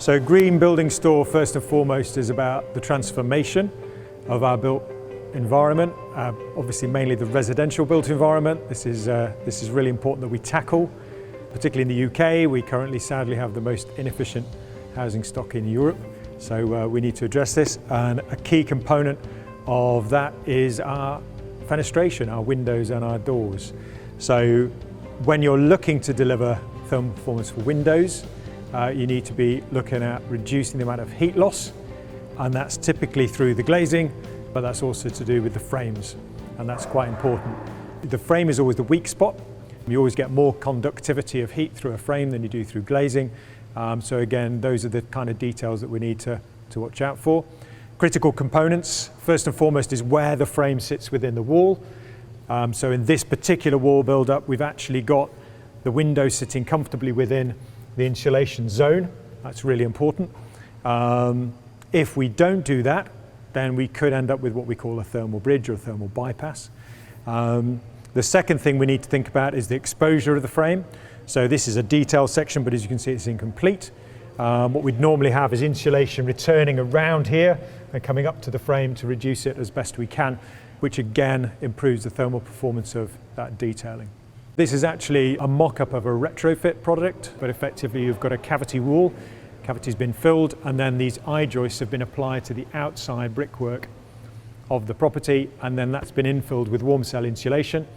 So Green Building Store, first and foremost, is about the transformation of our built environment, obviously mainly the residential built environment. This is really important that we tackle, particularly in the UK. We currently sadly have the most inefficient housing stock in Europe, so we need to address this, and a key component of that is our fenestration, our windows and our doors. So when you're looking to deliver thermal performance for windows, you need to be looking at reducing the amount of heat loss, and that's typically through the glazing, but that's also to do with the frames, and that's quite important. The frame is always the weak spot. You always get more conductivity of heat through a frame than you do through glazing. So again, those are the kind of details that we need to watch out for. Critical components, first and foremost, is where the frame sits within the wall. So in this particular wall build-up, we've actually got the window sitting comfortably within the insulation zone. That's really important. If we don't do that, then we could end up with what we call a thermal bridge or a thermal bypass. The second thing we need to think about is the exposure of the frame. So this is a detailed section, but as you can see, it's incomplete. What we'd normally have is insulation returning around here and coming up to the frame to reduce it as best we can, which again improves the thermal performance of that detailing. This is actually a mock-up of a retrofit product, but effectively you've got a cavity wall. Cavity's been filled, and then these I-joists have been applied to the outside brickwork of the property, and then that's been infilled with warm cell insulation.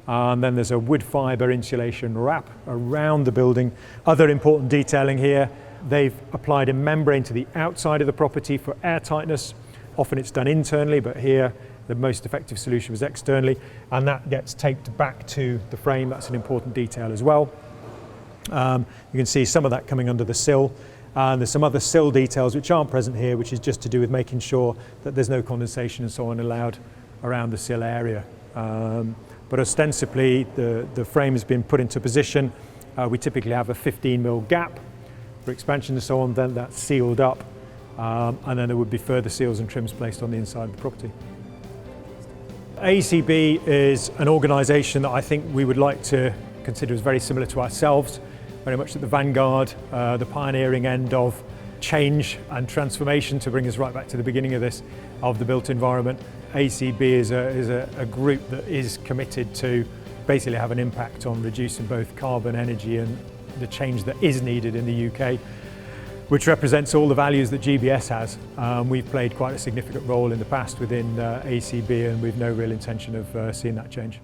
And then there's a wood fibre insulation wrap around the building. Other important detailing here, they've applied a membrane to the outside of the property for air tightness. Often it's done internally, but here the most effective solution was externally, and that gets taped back to the frame. That's an important detail as well. You can see some of that coming under the sill. And there's some other sill details which aren't present here, which is just to do with making sure that there's no condensation and so on allowed around the sill area. But ostensibly, the frame has been put into position. We typically have a 15mm gap for expansion and so on, then that's sealed up, and then there would be further seals and trims placed on the inside of the property. AECB is an organisation that I think we would like to consider as very similar to ourselves, very much at the vanguard, the pioneering end of change and transformation to bring us right back to the beginning of this, of the built environment. AECB is a group that is committed to basically have an impact on reducing both carbon, energy and the change that is needed in the UK, which represents all the values that GBS has. We've played quite a significant role in the past within AECB, and we've no real intention of seeing that change.